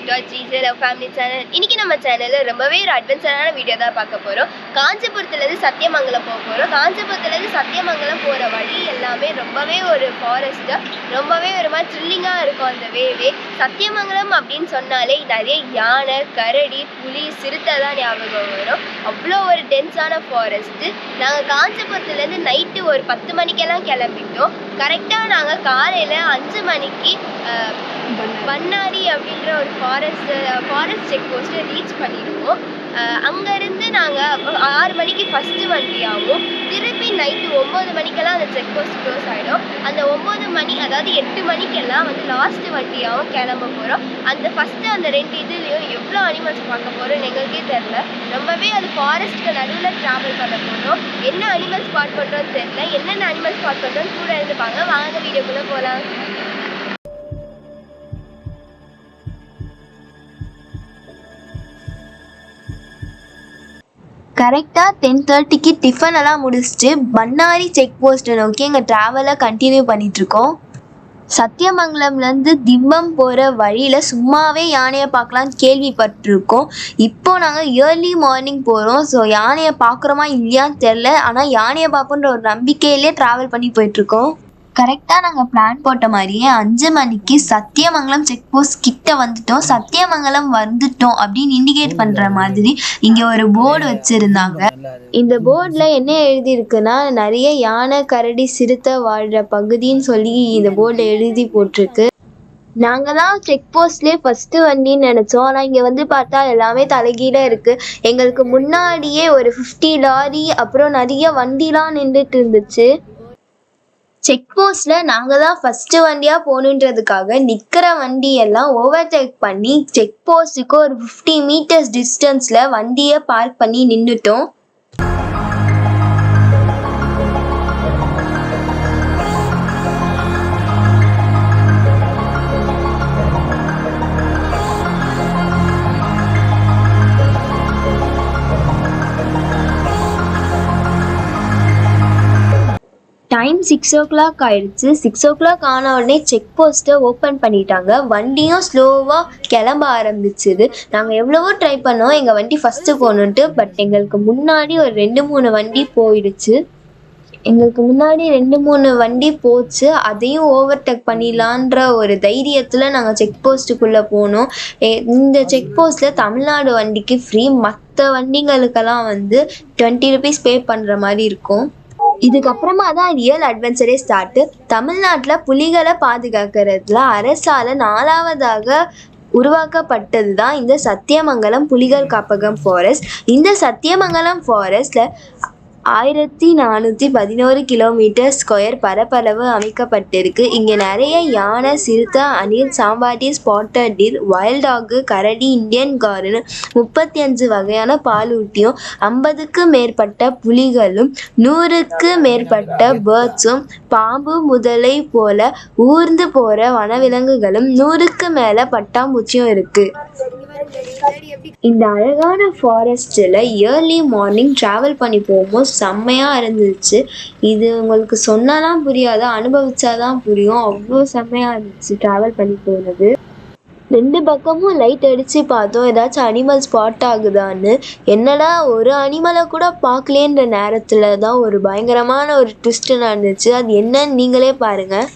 Back to GJ love family channel. இன்றைக்கி நம்ம சேனலில் ரொம்பவே ஒரு அட்வென்ச்சரான வீடியோ தான் பார்க்க போகிறோம். காஞ்சிபுரத்துலேருந்து சத்தியமங்கலம் போக போகிறோம். காஞ்சிபுரத்துலேருந்து சத்தியமங்கலம் போகிற வழி எல்லாமே ரொம்பவே ஒரு ஃபாரஸ்ட்டு, ரொம்பவே ஒரு மாதிரி த்ரில்லிங்காக இருக்கும். அந்த வேவே சத்தியமங்கலம் அப்படின்னு சொன்னாலே நிறைய யானை, கரடி, புலி, சிறுத்தை தான் ஞாபகம் வரும். அவ்வளோ ஒரு டென்ஸான ஃபாரஸ்ட்டு. நாங்கள் காஞ்சிபுரத்துலேருந்து நைட்டு ஒரு 10 மணிக்கெல்லாம் கிளம்பிட்டோம். கரெக்டாக நாங்கள் காலையில் 5 மணிக்கு பண்ணாரி அப்படின்ற ஒரு ஃபாரஸ்ட் செக் போஸ்ட்டை ரீச் பண்ணிடுவோம். அங்கேருந்து நாங்கள் 6 மணிக்கு ஃபஸ்ட்டு வண்டி ஆகும். திருப்பி நைட்டு 9 மணிக்கெல்லாம் அந்த செக் போஸ்ட் க்ளோஸ் ஆகிடும். அந்த 9 மணி, அதாவது 8 மணிக்கெல்லாம் லாஸ்ட்டு வண்டியாகவும் கிளம்ப போகிறோம். அந்த ஃபஸ்ட்டு அந்த 2 இதுலேயும் எவ்வளோ அனிமல்ஸ் பார்க்க போகிறோம்னு எங்களுக்கே தெரில. ரொம்பவே அது ஃபாரஸ்ட்டுக்கு நடுவில் ட்ராவல் பண்ண போகிறோம். என்ன அனிமல்ஸ் ஸ்பாட் பண்ணுறோன்னு தெரில. என்னென்ன அனிமல்ஸ் ஸ்பாட் பண்ணுறோன்னு கூட இருந்துப்பாங்க. வாங்க வீடியோக்குள்ளே போகலாம். கரெக்டாக 10:30க்கு டிஃபன் எல்லாம் முடிச்சுட்டு பண்ணாரி செக் போஸ்ட்டை நோக்கி எங்கள் ட்ராவலை கண்டினியூ பண்ணிகிட்ருக்கோம். சத்தியமங்கலம்லேருந்து திம்பம் போகிற வழியில் சும்மாவே யானையை பார்க்கலான்னு கேள்விப்பட்டிருக்கோம். இப்போது நாங்கள் ஏர்லி மார்னிங் போகிறோம். ஸோ யானையை பார்க்குறோமா இல்லையான்னு தெரில, ஆனால் யானையை பார்ப்போன்ற ஒரு நம்பிக்கையிலே ட்ராவல் பண்ணி போயிட்டுருக்கோம். கரெக்டாக நாங்கள் பிளான் போட்ட மாதிரியே 5 மணிக்கு சத்தியமங்கலம் செக் போஸ்ட் கிட்ட வந்துட்டோம். சத்தியமங்கலம் வந்துட்டோம் அப்படின்னு இண்டிகேட் பண்ணுற மாதிரி இங்கே ஒரு போர்டு வச்சுருந்தாங்க. இந்த போர்டில் என்ன எழுதியிருக்குன்னா, நிறைய யானை, கரடி, சிறுத்தை வாழ்கிற பகுதின்னு சொல்லி இந்த போர்டில் எழுதி போட்டிருக்கு. நாங்கள் தான் செக் போஸ்ட்லேயே ஃபஸ்ட்டு வண்டின்னு நினச்சோம். ஆனால் இங்கே வந்து பார்த்தா எல்லாமே தலைகீழாக இருக்குது. எங்களுக்கு முன்னாடியே ஒரு 50 லாரி, அப்புறம் நிறைய வண்டிலாம் நின்றுட்டு இருந்துச்சு. செக் போஸ்ட்டில் நாங்கள் தான் ஃபஸ்ட்டு வண்டியாக போகணுன்றதுக்காக நிற்கிற வண்டியெல்லாம் ஓவர்டேக் பண்ணி செக் போஸ்ட்டுக்கு ஒரு 50 மீட்டர்ஸ் டிஸ்டன்ஸில் வண்டியை பார்க் பண்ணி நின்றுட்டோம். டைம் 6 o'clock ஆயிடுச்சு. 6 o'clock ஆன உடனே செக் போஸ்ட்டை ஓப்பன் பண்ணிட்டாங்க. வண்டியும் ஸ்லோவாக கிளம்ப ஆரம்பிச்சுது. நாங்கள் எவ்வளவோ ட்ரை பண்ணோம் எங்கள் வண்டி ஃபஸ்ட்டு போகணுன்ட்டு. பட் எங்களுக்கு முன்னாடி ஒரு 2-3 வண்டி போயிடுச்சு. போச்சு. அதையும் ஓவர்டேக் பண்ணிடலான்ற ஒரு தைரியத்தில் நாங்கள் செக் போஸ்ட்டுக்குள்ளே போனோம். இந்த செக் போஸ்ட்டில் தமிழ்நாடு வண்டிக்கு ஃப்ரீ, மற்ற வண்டிகளுக்கெல்லாம் 20 rupees பே பண்ணுற மாதிரி இருக்கும். இதுக்கப்புறமா தான் ரியல் அட்வென்ச்சரே ஸ்டார்ட்டு. தமிழ்நாட்டில் புலிகளை பாதுகாக்கிறதுல அரசால் 4வதாக உருவாக்கப்பட்டது தான் இந்த சத்தியமங்கலம் புலிகள் காப்பகம் ஃபாரஸ்ட். இந்த சத்தியமங்கலம் ஃபாரஸ்டில் 1411 கிலோமீட்டர் ஸ்கொயர் பரப்பளவு அமைக்கப்பட்டிருக்கு. இங்கே நிறைய யானை, சிறுத்தை, அணில், சாம்பாட்டி, ஸ்பாட்டட் டீர், வைல்ட் டாகு, கரடி, இந்தியன் கார்னு 35 வகையான பாலூட்டியும், 50க்கு மேற்பட்ட புலிகளும், 100க்கு மேற்பட்ட பேர்ட்ஸும், பாம்பு முதலை போல ஊர்ந்து போகிற வனவிலங்குகளும், 100க்கு மேலே பட்டாம்பூச்சியும் இருக்குது. இந்த அழகான ஃபாரஸ்ட்டில் ஏர்லி மார்னிங் ட்ராவல் பண்ணி போகும்போது செம்மையாக இருந்துச்சு. இது உங்களுக்கு சொன்னாலாம் புரியாத, அனுபவிச்சாதான் புரியும். அவ்வளோ செம்மையாக இருந்துச்சு ட்ராவல் பண்ணி போனது. 2 பக்கமும் லைட் அடித்து பார்த்தோம் ஏதாச்சும் அனிமல் ஸ்பாட் ஆகுதான்னு. என்னடா ஒரு அனிமலை கூட பார்க்கலேன்ற நேரத்தில் தான் ஒரு பயங்கரமான ஒரு ட்விஸ்ட்டு நடந்துச்சு. அது என்னன்னு நீங்களே பாருங்கள்.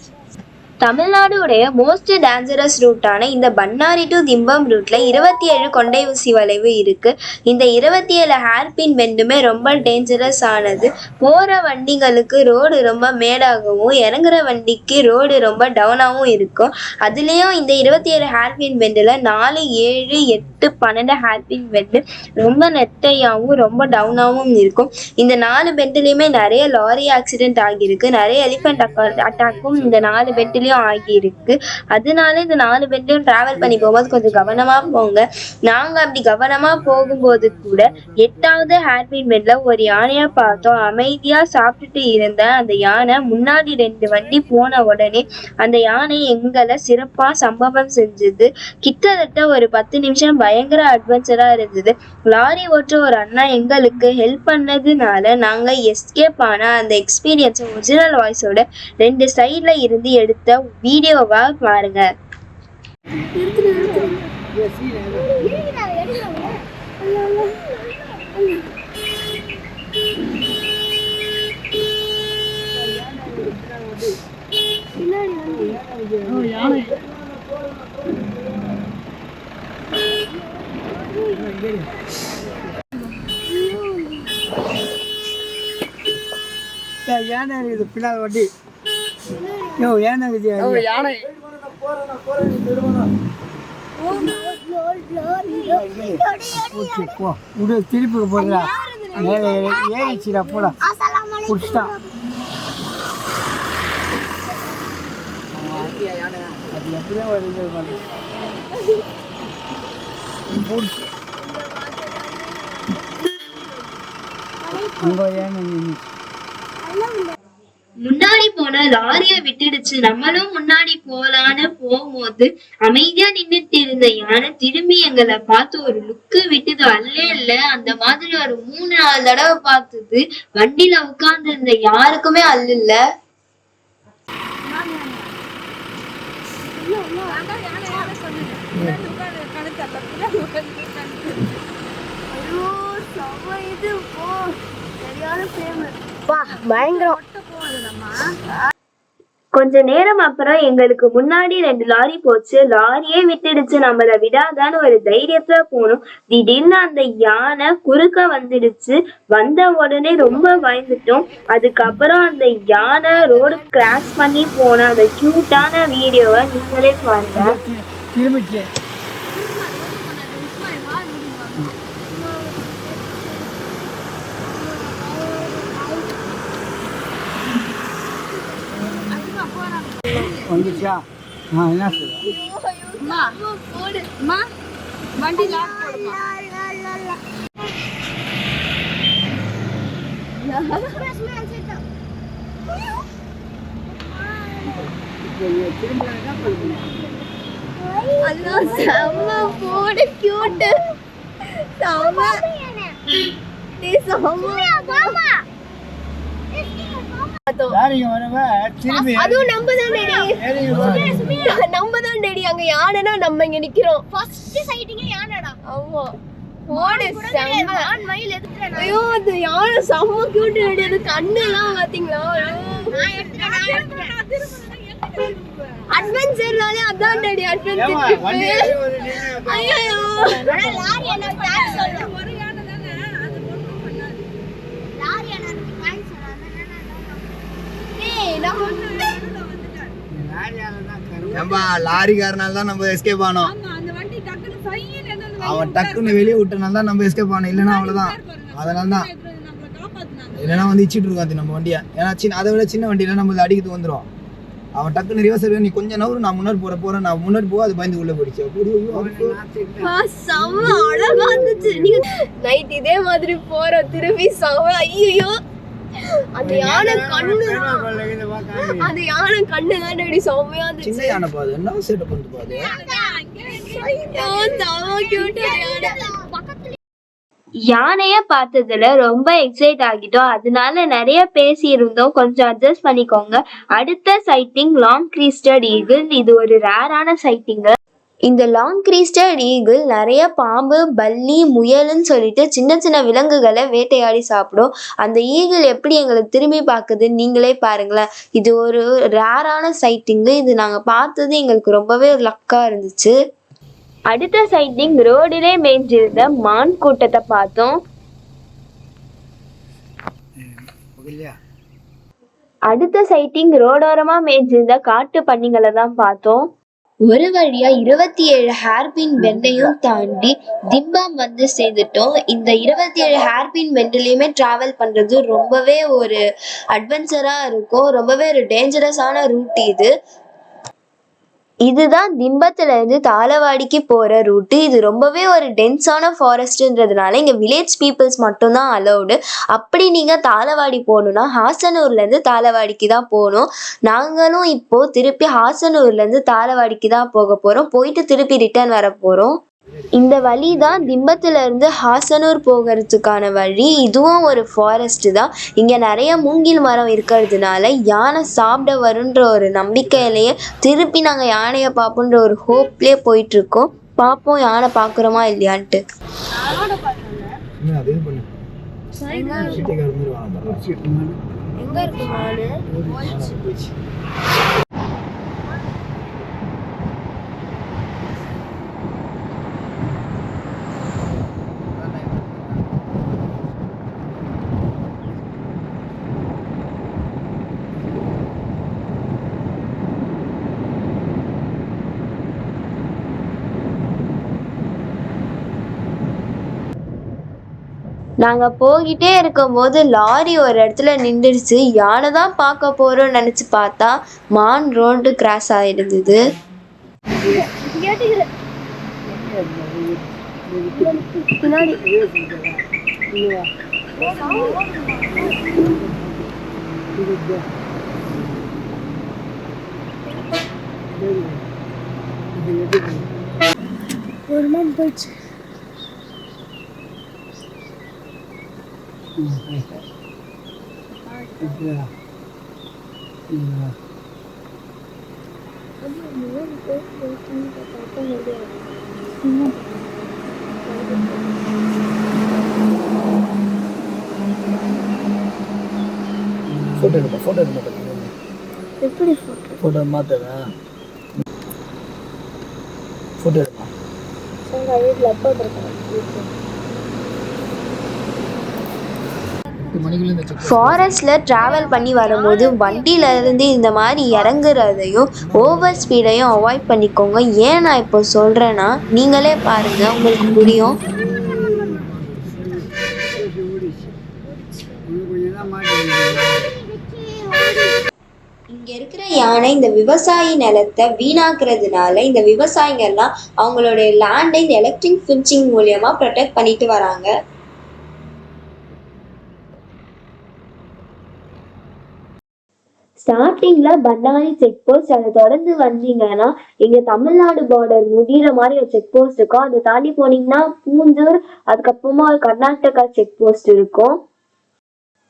தமிழ்நாடுடைய மோஸ்ட் டேஞ்சரஸ் ரூட்டான இந்த பண்ணாரி டு திம்பம் ரூட்டில் 27 கொண்டை ஊசி வளைவு இருக்குது. இந்த 27 ஹேர்பின் பெண்டுமே ரொம்ப டேஞ்சரஸ் ஆனது. போகிற வண்டிகளுக்கு ரோடு ரொம்ப மேடாகவும், இறங்குற வண்டிக்கு ரோடு ரொம்ப டவுனாகவும் இருக்கும். அதுலேயும் இந்த 27 ஹேர்பின் பெண்டில் 4, 7, 8, 12 ஹேர்பின் பெண்டு ரொம்ப நெட்டையாகவும் ரொம்ப டவுனாகவும் இருக்கும். இந்த 4 பெண்டுலேயுமே நிறைய லாரி ஆக்சிடென்ட் ஆகியிருக்கு. நிறைய எலிஃபெண்ட் அட்டாக்கும் இந்த 4 பெண்டுலேயும் ஆகியிருக்கு. அதனால இந்த 4 பெண்டையும் டிராவல் பண்ணி போகும்போது கொஞ்சம் கவனமா போங்க. நாங்க அப்படி கவனமா போகும்போது கூட 8வது ஹேர்பின் பெண்ட்ல ஒரு யானையா பார்த்தோம். அமைதியா சாப்பிட்டுட்டு இருந்த அந்த யானை முன்னாடி 2 வண்டி போன உடனே அந்த யானை எங்களை சிறப்பா சம்பவம் செஞ்சது. கிட்டத்தட்ட ஒரு 10 நிமிஷம் பயங்கர அட்வென்ச்சரா இருந்தது. லாரி ஓட்டுற ஒரு அண்ணா எங்களுக்கு ஹெல்ப் பண்ணதுனால நாங்க எஸ்கேப் ஆன அந்த எக்ஸ்பீரியன்ஸ் ஒரிஜினல் வாய்ஸோட 2 சைட்ல இருந்து எடுத்த வீடியோவா பாருங்க. யானை இருக்குது பின்னால் வண்டி யானை இருக்குது யானை போ திருப்பி போடுறா மேலே ஏறிச்சுடா போடா பிடிச்சிட்டான் அது எப்படியே வருது முன்னாடி போன லாரிய விட்டுடுச்சு, நம்மளும் முன்னாடி போலான்னு போகும்போது அமைதியா நின்னுட்டு இருந்த யானை திரும்பி எங்களை பார்த்து ஒரு லுக்கு விட்டுது. அல்ல அந்த மாதிரி ஒரு 3-4 தடவை பார்த்தது. வண்டியில உட்கார்ந்து இருந்த யாருக்குமே அல்ல. பயங்கரம். கொஞ்ச நேரம் அப்புறம் எங்களுக்கு முன்னாடி 2 லாரி போச்சு. லாரியே விட்டுடுச்சு, நம்மள விடாதான்னு ஒரு தைரியத்துல போனோம். திடீர்னு அந்த யானை குறுக்க வந்துடுச்சு. வந்த உடனே ரொம்ப பயந்துட்டோம். அதுக்கப்புறம் அந்த யானை ரோடு கிராஸ் பண்ணி போன அந்த கியூட்டான வீடியோவை நீங்களே பாருங்க. வந்துச்சா என்ன வண்டி நம்மதான் டேடி அங்க யானைனா நம்ம இங்க நிக்கிறோம். ஃபர்ஸ்ட் சைட்டிங் யானைடா. ஆமா ஓடு செம்ம மயில் எடுத்துறேன். ஐயோ அந்த யானை செம்ம கியூட் டேடி. அது கண்ணு எல்லாம் பாத்தீங்களா? நான் எடுத்துறேன். அட்வென்ச்சர்னாலே அதான் டேடி அட்வென்ச்சர். ஐயோ லாரி என்ன டாக்ஸ் சொல்ல ஒரு யானை தானே அது ஒண்ணும் பண்ணாது. லாரி என்ன டாக்ஸ் சொல்றானே லாரிக்காரனால தான் நம்ம எஸ்கேப் ஆனோம். அவன் டக்குன்னு வெளியே விட்டனால தான் நம்ம எஸ்கேப் ஆனோம். இல்லைன்னா அவ்வளவுதான். அதனால தான் இல்லைன்னா வந்து இச்சிட்டு இருக்கோம் அது நம்ம வண்டியா. ஏன்னா அதை விட சின்ன வண்டியில நம்ம அடிக்கிறது வந்துடும். அவன் டக்குன்னு ரிவர்ஸ் நீ கொஞ்சம் நவரு, நான் முன்னாடி போறேன் நான் முன்னாடி போக அது பயந்து உள்ள போயிடுச்சு. செம்ம அழகா இருந்துச்சு. நீங்க நைட் இதே மாதிரி போற திரும்பி செம்ம. ஐயோ அந்த யானை கண்ணு தான் டேடி செம்மையா இருந்துச்சு. சின்ன யானை பாது என்ன செட்டப் பண்ணி பாது. யானைய பார்த்ததுல ரொம்ப எக்ஸைட் ஆகிட்டோம். அதனால நிறைய பேசி இருந்தோம், கொஞ்சம் அட்ஜஸ்ட் பண்ணிக்கோங்க. அடுத்த சைட்டிங் லாங் கிரீஸ்டட் ஈகிள். இது ஒரு ரேரான சைட்டிங். இந்த லாங் கிரீஸ்டட் ஈகிள் நிறைய பாம்பு, பல்லி, முயல்னு சொல்லிட்டு சின்ன சின்ன விலங்குகளை வேட்டையாடி சாப்பிடும். அந்த ஈகிள் எப்படி எங்களை திரும்பி பார்க்குதுன்னு நீங்களே பாருங்களேன். இது ஒரு ரேரான சைட்டிங்கு. இது நாங்கள் பார்த்தது எங்களுக்கு ரொம்பவே லக்கா இருந்துச்சு. அடுத்த சைட்டிங் ரோடிலே மேய்ஞ்சிருந்த மான் கூட்டத்தை பார்த்தோம். அடுத்த சைட்டிங் ரோடோரமா மேய்ஞ்சிருந்த காட்டு பன்னிகளை தான் பார்த்தோம். ஒரு வழியா 27 ஹேர்பின் பெண்டையும் தாண்டி திம்பாம் வந்து சேர்ந்துட்டோம். இந்த 27 ஹேர்பின் பெண்ட்லயுமே டிராவல் பண்றது ரொம்பவே ஒரு அட்வென்ச்சரா இருக்கும். ரொம்பவே ஒரு டேஞ்சரஸான ரூட் இது. இதுதான் திம்பத்துல இருந்து தாளவாடிக்கு போற ரூட்டு. இது ரொம்பவே ஒரு டென்ஸான ஃபாரஸ்ட்ன்றதுனால இங்க வில்லேஜ் பீப்புள்ஸ் மட்டும்தான் அலௌடு. அப்படி நீங்க தாளவாடி போகணும்னா ஹாசனூர்ல இருந்து தாளவாடிக்கு தான் போகணும். நாங்களும் இப்போ திருப்பி ஹாசனூர்ல இருந்து தாளவாடிக்கு தான் போக போறோம். போயிட்டு திருப்பி ரிட்டர்ன் வர போறோம். இந்த வழி தான் திம்பத்துல இருந்து ஹாசனூர் போகிறதுக்கான வழி. இதுவும் ஒரு ஃபாரஸ்ட் தான். இங்க நிறைய மூங்கில் மரம் இருக்கிறதுனால யானை சாப்பிட வருன்ற ஒரு நம்பிக்கையிலேயே திருப்பி நாங்கள் யானையை பார்ப்போன்ற ஒரு ஹோப்லேயே போயிட்டு இருக்கோம். பார்ப்போம் யானை பார்க்குறோமா இல்லையான்ட்டு. அது இது பண்ணு சீட்டைக்கார மாதிரி வாங்க எங்க இருக்கு மானு? போயிடுச்சு. நாங்கள் போகிட்டே இருக்கும்போது லாரி ஒரு இடத்துல நின்றுடுச்சு. யானை தான் பார்க்க போகிறோம்னு நினச்சி பார்த்தா மான் ரோடு கிராஸ் ஆகிருந்தது. பின்னாடி ஒரு மான் போயிடுச்சு. ஃபோட்டோ எடுப்பா எப்படி ஃபோட்டோ மாற்றுங்க ஃபோட்டோ எடுப்பா வீட்டில் அப்பா இருக்காங்க. ஃபாரஸ்டில் ட்ராவல் பண்ணி வரும்போது வண்டியிலேருந்து இந்த மாதிரி இறங்குறதையும் ஓவர் ஸ்பீடையும் அவாய்ட் பண்ணிக்கோங்க. ஏன் நான் இப்போ சொல்கிறேன்னா நீங்களே பாருங்கள், உங்களுக்கு புரியும். இங்கே இருக்கிற யானை இந்த விவசாயி நிலத்தை வீணாக்குறதுனால இந்த விவசாயிங்கெல்லாம் அவங்களுடைய லேண்டை இந்த எலக்ட்ரிக் ஃபின்ச்சிங் மூலியமாக ப்ரொடெக்ட் பண்ணிட்டு வராங்க. ஸ்டார்டிங்கில் பண்ணாரி செக் போஸ்ட், அதை தொடர்ந்து வந்தீங்கன்னா இங்கே தமிழ்நாடு பார்டர் முடிகிற மாதிரி ஒரு செக் போஸ்ட் இருக்கும். அதை தாண்டி போனீங்கன்னா பூந்தூர், அதுக்கப்புறமா ஒரு கர்நாடகா செக் போஸ்ட் இருக்கும்.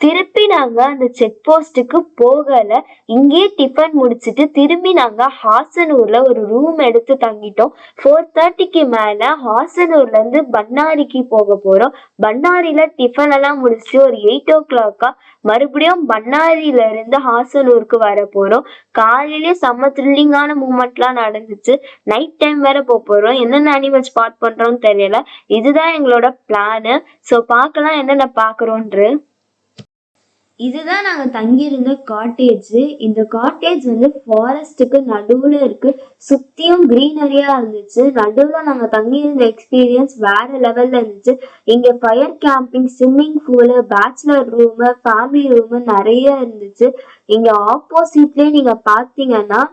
திருப்பி நாங்கள் அந்த செக் போஸ்ட்டுக்கு போகலை, இங்கேயே டிஃபன் முடிச்சுட்டு திரும்பி நாங்கள் ஹாசனூரில் ஒரு ரூம் எடுத்து தங்கிட்டோம். 4:30க்கு மேலே ஹாசனூர்லேருந்து பண்ணாரிக்கு போக போகிறோம். பண்ணாரியில் டிஃபன் எல்லாம் முடிச்சுட்டு ஒரு 8 o'clock மறுபடியும் பண்ணாரியிலேருந்து ஹாசனூருக்கு வர போகிறோம். காலையிலே செம்ம த்ரில்லிங்கான மூமெண்ட்லாம் நடந்துச்சு. நைட் டைம் வேற போகிறோம். என்னென்ன அனிமல் ஸ்பாட் பண்ணுறோன்னு தெரியல. இதுதான் எங்களோட பிளானு. ஸோ பார்க்கலாம் என்னென்ன பார்க்குறோன்று. இதுதான் நாங்கள் தங்கியிருந்த காட்டேஜ். இந்த காட்டேஜ் வந்து ஃபாரஸ்ட்டுக்கு நடுவில் இருக்குது. சுற்றியும் க்ரீனரியாக இருந்துச்சு. நடுவில் நாங்கள் தங்கியிருந்த எக்ஸ்பீரியன்ஸ் வேறு லெவலில் இருந்துச்சு. இங்கே fire camping, swimming pool, bachelor room, family room நிறைய இருந்துச்சு. இங்கே ஆப்போசிட்லேயே நீங்கள் பார்த்தீங்கன்னா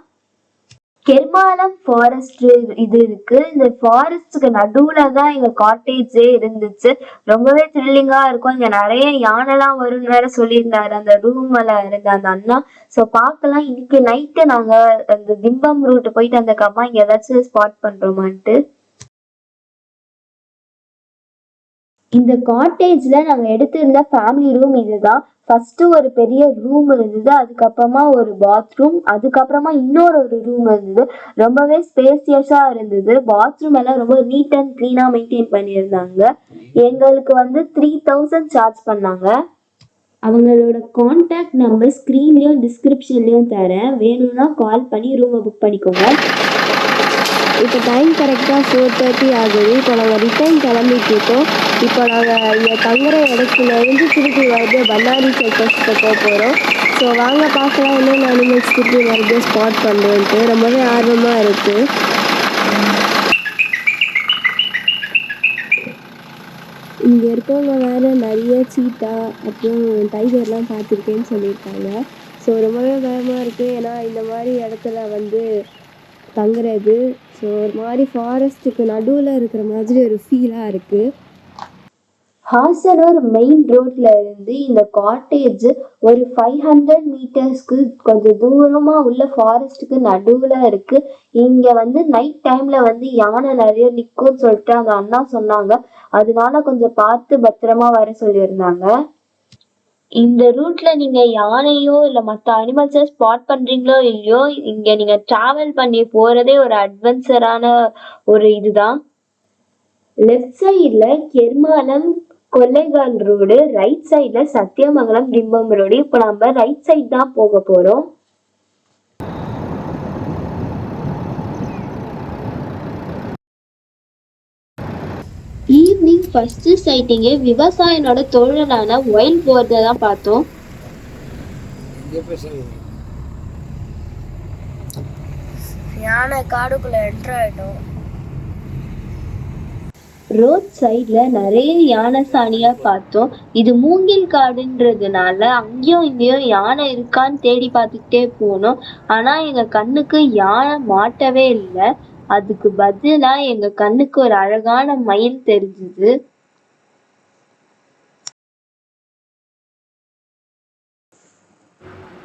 கெர்மாலம் ஃபாரஸ்ட் இது இருக்கு. இந்த ஃபாரஸ்ட்டுக்கு நடுவுல தான் எங்க காட்டேஜே இருந்துச்சு. ரொம்பவே த்ரில்லிங்கா இருக்கும். இங்க நிறைய யானைலாம் வரும்னு வேற சொல்லியிருந்தாரு அந்த ரூம்ல இருந்த அந்த அண்ணா. ஸோ பார்க்கலாம் இன்னைக்கு நைட்டு நாங்க அந்த திம்பம் ரூட் போயிட்டு அந்த கம்மா இங்க ஏதாச்சும் ஸ்பாட் பண்றோமான்ட்டு. இந்த காட்டேஜ்ல நாங்க எடுத்திருந்த ஃபேமிலி ரூம் இதுதான். ஃபர்ஸ்ட் ஒரு பெரிய ரூம் இருந்தது, அதுக்கப்புறமா ஒரு பாத்ரூம், அதுக்கப்புறமா இன்னொரு ரூம் இருந்தது. ரொம்பவே ஸ்பேசியஸா இருந்தது. பாத்ரூம் எல்லாம் ரொம்ப நீட் அண்ட் கிளீனா மெயின்டைன் பண்ணியிருந்தாங்க. எங்களுக்கு வந்து 3000 சார்ஜ் பண்ணாங்க. அவங்களோட கான்டாக்ட் நம்பர் ஸ்க்ரீன்லேயும் டிஸ்கிரிப்ஷன்லேயும் தரேன், வேணும்னா கால் பண்ணி ரூமை புக் பண்ணிக்கோங்க. இப்போ டைம் கரெக்டாக 4:30 ஆகுது. இப்போ நாங்கள் ரிட்டர்ன் கிளம்பிட்டுருக்கோம். இப்போ நாங்கள் இங்கே தங்குற இடத்துலேருந்து திருப்பி வருது பண்ணாரி செக் போஸ்ட்டுக்கு போக போகிறோம். ஸோ வாங்க பார்க்கலாம் என்னென்ன அனிமல்ஸ் திருப்பி வருது ஸ்பாட் பண்ணுறோன்ட்டு. ரொம்பவே ஆர்வமாக இருக்குது. இங்கே இருக்கவங்க வேறு நிறைய சீட்டா அப்புறம் டைகர்லாம் பார்த்துருக்கேன்னு சொல்லியிருக்காங்க. ஸோ ரொம்பவே பயமாக இருக்குது. ஏன்னா இந்த மாதிரி இடத்துல வந்து தங்குறது ஸோ ஒரு மாதிரி ஃபாரஸ்ட்டுக்கு நடுவில் இருக்கிற மாதிரி ஒரு ஃபீலாக இருக்குது. ஹாசனூர் மெயின் ரோட்ல இருந்து இந்த காட்டேஜ் ஒரு 500 மீட்டர்ஸ்க்கு கொஞ்சம் தூரமாக உள்ள ஃபாரஸ்ட்டுக்கு நடுவில் இருக்குது. இங்கே வந்து நைட் டைமில் வந்து யானை நிறைய நிற்கும்னு சொல்லிட்டு அந்த அண்ணா சொன்னாங்க. அதனால கொஞ்சம் பார்த்து பத்திரமா வர சொல்லியிருந்தாங்க. இந்த ரூட்ல நீங்க யானையோ இல்ல மத்த அனிமல்ஸை ஸ்பாட் பண்றீங்களோ இல்லையோ, இங்க நீங்க டிராவல் பண்ணி போறதே ஒரு அட்வென்ச்சரான ஒரு இதுதான். லெஃப்ட் சைடுல கெர்மாலம் கொல்லைகால் ரோடு, ரைட் சைடுல சத்தியமங்கலம் திம்பம் ரோடு. இப்போ நம்ம ரைட் சைடு தான் போக போறோம். ஈவினிங் ஃபர்ஸ்ட் சைட்டிங்கே விவசாயினோட தோழனான ஒயில்ட் போர்டை தான் பார்த்தோம். யானை காடுக்குள்ள என்டர் ஆயிட்டோம். ரோட் சைட்ல நிறைய யானை சாணியா பார்த்தோம். இது மூங்கில் காடுன்றதுனால அங்கேயும் இங்கேயும் யானை இருக்கான்னு தேடி பார்த்துக்கிட்டே போனோம். ஆனா எங்க கண்ணுக்கு யானை மாட்டவே இல்லை. அதுக்கு பதிலா எங்க கண்ணுக்கு ஒரு அழகான மயில் தெரிஞ்சுது.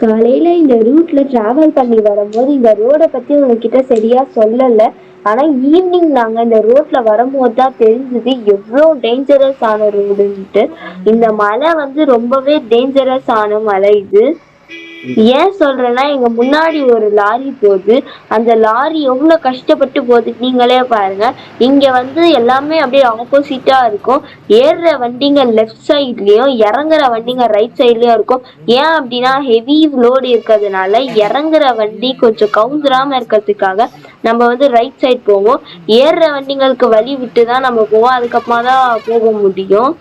காலையில இந்த ரூட்ல டிராவல் பண்ணி வரும்போது இந்த ரோட பத்தி உங்ககிட்ட சரியா சொல்லல. ஆனா ஈவினிங் நாங்க இந்த ரோட்ல வரும்போது தான் தெரிஞ்சது எவ்வளோ டேஞ்சரஸ் ஆன ரோடுன்ட்டு. இந்த மலை ரொம்பவே டேஞ்சரஸ் ஆன மலை இது. ஏன் சொல்றேன்னா, எங்க முன்னாடி ஒரு லாரி போகுது. அந்த லாரி எவ்வளவு கஷ்டப்பட்டு போகுது நீங்களே பாருங்க. இங்க எல்லாமே அப்படியே ஆப்போசிட்டா இருக்கும். ஏறுற வண்டிங்க லெஃப்ட் சைட்லயும் இறங்குற வண்டிங்க ரைட் சைட்லயும் இருக்கும். ஏன் அப்படின்னா ஹெவி லோடு இருக்கிறதுனால இறங்குற வண்டி கொஞ்சம் கவுந்துராம இருக்கிறதுக்காக நம்ம ரைட் சைட் போவோம். ஏறுற வண்டிங்களுக்கு வழி விட்டுதான் நம்ம போவோம். அதுக்கப்புறமா தான் போக முடியும்.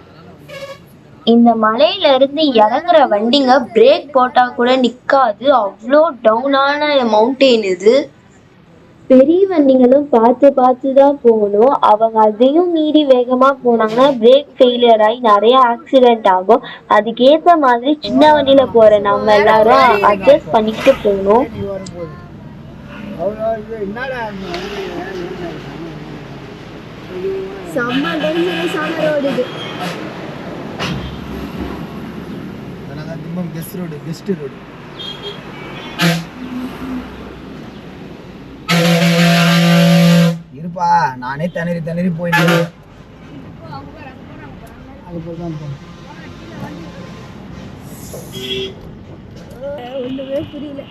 இந்த மலையில இருந்து இறங்குற வண்டிங்க பிரேக் போட்டா கூட நிக்காது. அவ்வளோ டவுனான மவுண்டெயின் இது. பெரிய வண்டிங்களும் பார்த்து பார்த்து தான் போகணும். அவங்க அதையும் மீறி வேகமா போனாங்கன்னா பிரேக் ஃபெயிலியர் ஆகி நிறைய ஆக்சிடென்ட் ஆகும். அதுக்கேற்ற மாதிரி சின்ன வண்டியில போற நம்ம எல்லாரும் அட்ஜஸ்ட் பண்ணிக்கிட்டு போகணும். செம்ம டேஞ்சரஸான ரோடு இது. கெஸ்ட் ரோடு இருப்பா. நானே திணறி போயிட்டு ஒண்ணுமே புரியல.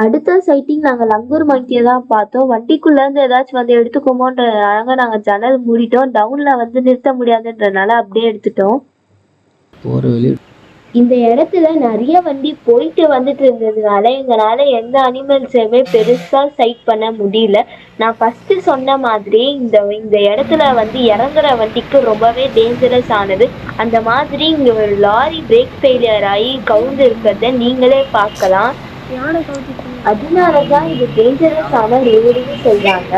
அடுத்த சைட்டிங் நாங்க லங்கூர் மங்கியை தான் பார்த்தோம். வண்டிக்குள்ள இருந்து ஏதாச்சும் எடுத்துக்கோமோன்றதுனால நாங்க ஜன்னல் மூடிட்டோம். டவுன்ல நிறுத்த முடியாதுன்றதுனால அப்படியே எடுத்துட்டோம். இந்த இடத்துல நிறைய வண்டி போயிட்டு வந்துட்டு இருந்ததுனால எங்களால எந்த அனிமல்ஸையுமே பெருசா சைட் பண்ண முடியல. நான் ஃபர்ஸ்ட் சொன்ன மாதிரி இந்த இடத்துல இறங்குற வண்டிக்கு ரொம்பவே டேஞ்சரஸ் ஆனது. அந்த மாதிரி இங்க ஒரு லாரி பிரேக் ஃபெயிலியர் ஆகி கவுந்து இருக்கிறத நீங்களே பார்க்கலாம். அதனாலதான் இது டேஞ்சரஸ் ஆன ரோடுன்னு சொல்றாங்க.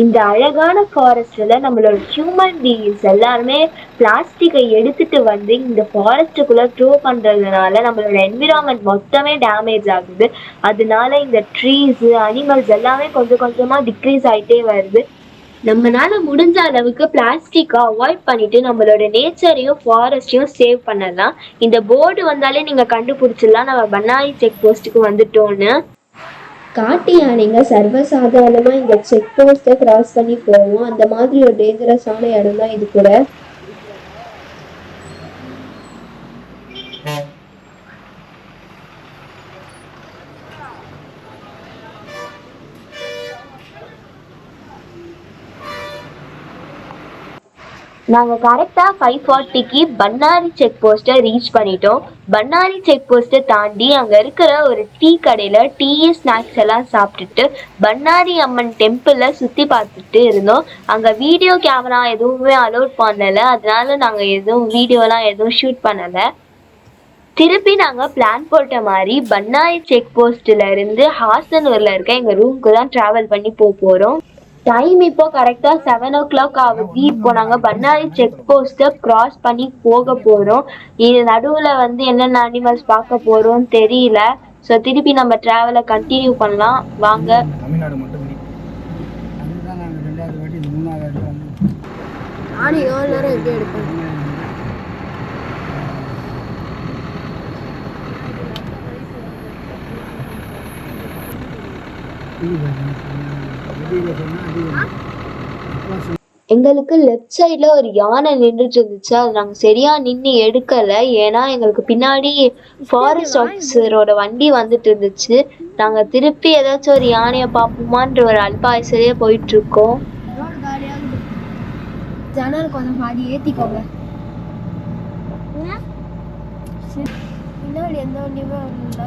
இந்த அழகான ஃபாரஸ்ட்ல நம்மளோட ஹியூமன் பீயிங்ஸ் எல்லாருமே பிளாஸ்டிக்கை எடுத்துட்டு இந்த ஃபாரஸ்டுக்குள்ள த்ரோ பண்றதுனால நம்மளோட என்விரான்மெண்ட் மொத்தமே டேமேஜ் ஆகுது. அதனால இந்த ட்ரீஸ் அனிமல்ஸ் எல்லாமே கொஞ்சம் கொஞ்சமா டிக்ரீஸ் ஆயிட்டே வருது. நம்மளால முடிஞ்ச அளவுக்கு பிளாஸ்டிக்கை அவாய்ட் பண்ணிட்டு நம்மளோட நேச்சரையும் ஃபாரஸ்டையும் சேவ் பண்ணலாம். இந்த போர்டு வந்தாலே நீங்க கண்டுபிடிச்சிடலாம் நம்ம பண்ணாரி செக் போஸ்ட்டுக்கு வந்துட்டோன்னு. காட்டு யானைங்க சர்வசாதாரணமா இந்த செக் போஸ்ட்டை கிராஸ் பண்ணி போவோம். அந்த மாதிரி ஒரு டேஞ்சரஸான இடம் தான் இது கூட. நாங்கள் கரெக்டாக 5:40க்கு பண்ணாரி செக் போஸ்ட்டை ரீச் பண்ணிட்டோம். பண்ணாரி செக் போஸ்ட்டை தாண்டி அங்கே இருக்கிற ஒரு டீ கடையில் டீ ஸ்நாக்ஸ் எல்லாம் சாப்பிட்டுட்டு பண்ணாரி அம்மன் டெம்பிளை சுற்றி பார்த்துட்டு இருந்தோம். அங்கே வீடியோ கேமரா எதுவுமே அலோட் பண்ணலை. அதனால நாங்கள் வீடியோலாம் எதுவும் ஷூட் பண்ணலை. திருப்பி நாங்கள் பிளான் போட்ட மாதிரி பண்ணாரி செக் போஸ்ட்டில் இருந்து ஹாசனூரில் இருக்க எங்கள் ரூமுக்கு தான் ட்ராவல் பண்ணி போகிறோம். டைம் இப்போ கரெக்டாக 7 o'clock ஆகுது. இப்போ நாங்கள் பண்ணாரி செக் போஸ்ட்டை கிராஸ் பண்ணி போக போகிறோம். இது நடுவில் என்னென்ன அனிமல்ஸ் பார்க்க போகிறோம்னு தெரியல. ஸோ திருப்பி நம்ம ட்ராவலை கண்டினியூ பண்ணலாம் வாங்க. தமிழ்நாடு மட்டும் யானை எவ்வளோ நேரம் எப்படி எடுப்பாங்க? எங்களுக்கு லெஃப்ட் சைடில் ஒரு யானை நின்றுட்டு இருந்துச்சு. அது நாங்கள் சரியாக நின்று எடுக்கலை, ஏன்னா எங்களுக்கு பின்னாடி ஃபாரஸ்ட் ஆஃபீஸரோட வண்டி வந்துட்டு இருந்துச்சு. நாங்கள் திருப்பி ஏதாச்சும் ஒரு யானையை பார்ப்போமான்ற ஒரு அல்பாயுசையே போயிட்டுருக்கோம். ரோடு காலியாகுது. ஜன்னல் கொஞ்சம் பாதி ஏற்றிக்கோங்க. பின்னாடி எந்த வண்டியுமே வரல.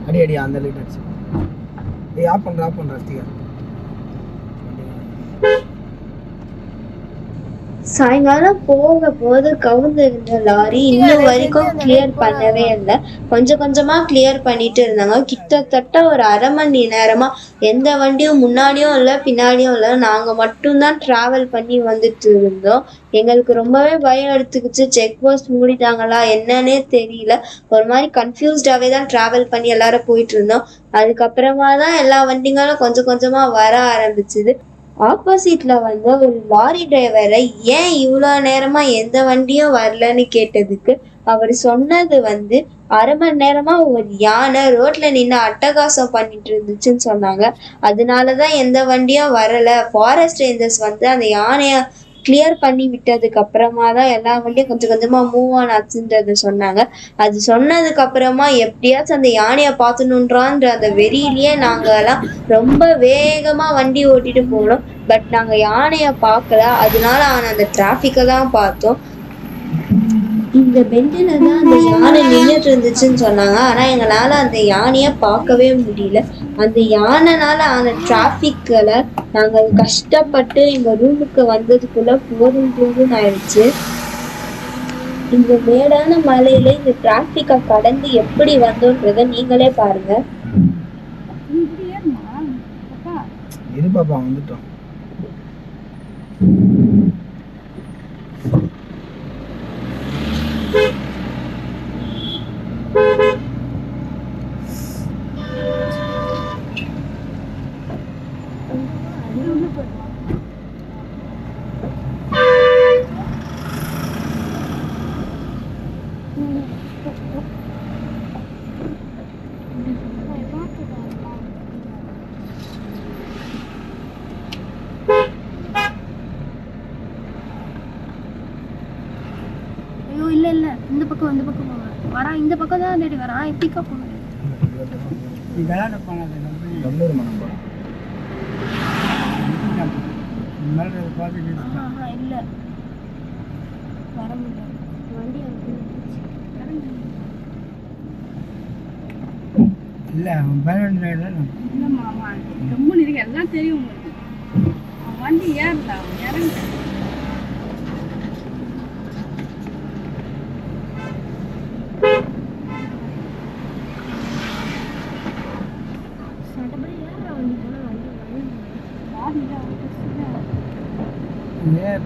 அடி அடி அந்த லைட் அடிச்சு ஆஃப் பண்ணுற ஸ்டிக்கர். சாயங்காலம் போது கவுந்திருந்த லாரி இன்னும் வரைக்கும் கிளியர் பண்ணவே இல்லை. கொஞ்சம் கொஞ்சமா கிளியர் பண்ணிட்டு இருந்தாங்க. கிட்டத்தட்ட ஒரு அரை மணி நேரமா எந்த வண்டியும் முன்னாடியும் இல்லை பின்னாடியும் இல்லை, நாங்க மட்டும்தான் டிராவல் பண்ணி வந்துட்டு இருந்தோம். எங்களுக்கு ரொம்பவே பயம் எடுத்துக்கிச்சு. செக் போஸ்ட் மூடிட்டாங்களா என்னன்னே தெரியல. ஒரு மாதிரி கன்ஃபியூஸ்டாவே தான் டிராவல் பண்ணி எல்லாரும் போயிட்டு இருந்தோம். அதுக்கப்புறமா தான் எல்லா வண்டிங்களும் கொஞ்சம் கொஞ்சமா வர ஆரம்பிச்சுது. ஆப்போசிட்ல வந்த ஒரு லாரி டிரைவரை ஏன் இவ்வளோ நேரமா எந்த வண்டியும் வரலன்னு கேட்டதுக்கு அவர் சொன்னது அரை மணி நேரமா ஒரு யானை ரோட்ல நின்று அட்டகாசம் பண்ணிட்டு இருந்துச்சுன்னு சொன்னாங்க. அதனாலதான் எந்த வண்டியும் வரல. ஃபாரஸ்ட் ரேஞ்சர்ஸ் அந்த யானைய கிளியர் பண்ணி விட்டதுக்கு அப்புறமா தான் எல்லா வண்டியும் கொஞ்சம் கொஞ்சமா மூவ் ஆன் ஆச்சுன்றத சொன்னாங்க. அது சொன்னதுக்கு அப்புறமா எப்படியாச்சும் அந்த யானையை பார்த்துணுன்றான்ற அந்த வெறியிலேயே நாங்கெல்லாம் ரொம்ப வேகமா வண்டி ஓட்டிட்டு போனோம். பட் நாங்க யானையை பார்க்கல. அதனால அந்த டிராஃபிக்கை தான் பார்த்தோம். இந்த பெண்டில தான் அந்த யானை நின்றுட்டு இருந்துச்சுன்னு சொன்னாங்க. ஆனா எங்களால அந்த யானைய பார்க்கவே முடியல. அந்த யானைனால டிராஃபிக்ல நாங்கள் கஷ்டப்பட்டு எங்க ரூமுக்கு வந்ததுக்குள்ள போதும் ஆயிடுச்சு. இந்த மேடான மலையில இந்த டிராஃபிக்கை கடந்து எப்படி வந்தோன்றத நீங்களே பாருங்க. வந்துட்டோம். ஐயோ இல்ல இல்ல இந்த பக்கம் வரா. இந்த பக்கம் தான் தேடி வரான். எப்படிக்கா போகணும்? இல்ல வர முடியல. வண்டி எல்லாம் தெரியும் உங்களுக்கு. வண்டி ஏறல இறங்க.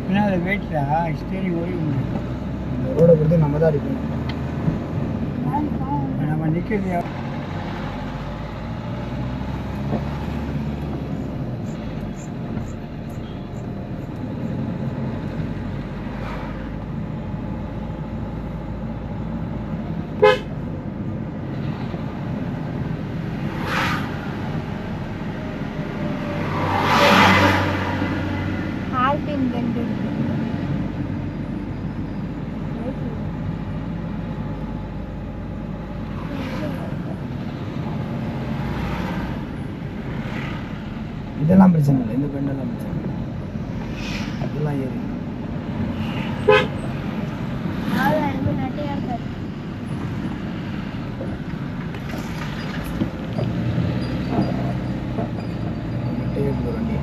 பின்னால வெயிட்டா ஸ்டேரிங் ஓடி இந்த ரோடை பொறுத்து நம்ம தான் அடிக்கணும். நம்ம நிற்கிறது இதெல்லாம் பிரச்சனை இல்லை. இந்த பெண்ணெல்லாம் பிரச்சனை இல்லை. அதெல்லாம் ஏறி நட்டையா இருக்கு வண்டி.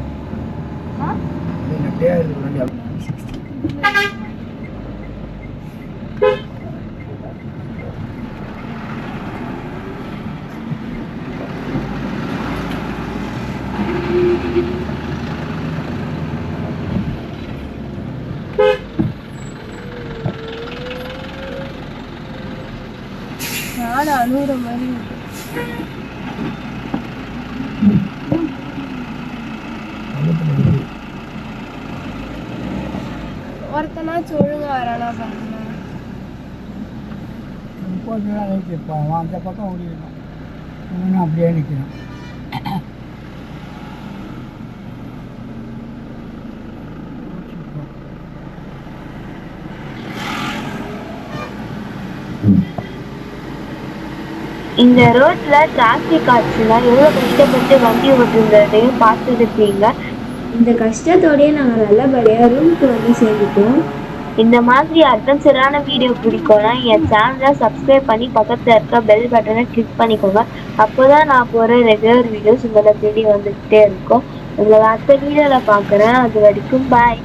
காலை அழுகுற மாதிரி இருக்கு. ஒருத்தனாச்சும் ஒழுங்கா வரானா பாருங்க. கொஞ்ச நாள் வச்சுப்பா அந்த பக்கம் ஓடிடணும். இன்னும் அப்படியே நிற்கிறோம். இந்த ரோட்ல டிராஃபிக் ஆச்சுன்னா எவ்வளோ கஷ்டப்பட்டு வண்டி ஓட்டுறதையும் பார்த்துருப்பீங்க. இந்த கஷ்டத்தோடய நாங்கள் நல்லபடியாக ரூமுக்கு வந்து சேர்ந்துட்டோம். இந்த மாதிரி அட்வென்ச்சரான வீடியோ பிடிக்கும்னா என் சேனலை சப்ஸ்கிரைப் பண்ணி பக்கத்தில் இருக்க பெல் பட்டனை கிளிக் பண்ணிக்கோங்க. அப்போ தான் நான் போகிற ரெகுலர் வீடியோஸ் உங்களை தேடி வந்துக்கிட்டே இருக்கும். உங்களை அடுத்த வீடியோவில் பார்க்குறேன். அது வரைக்கும் பாய்.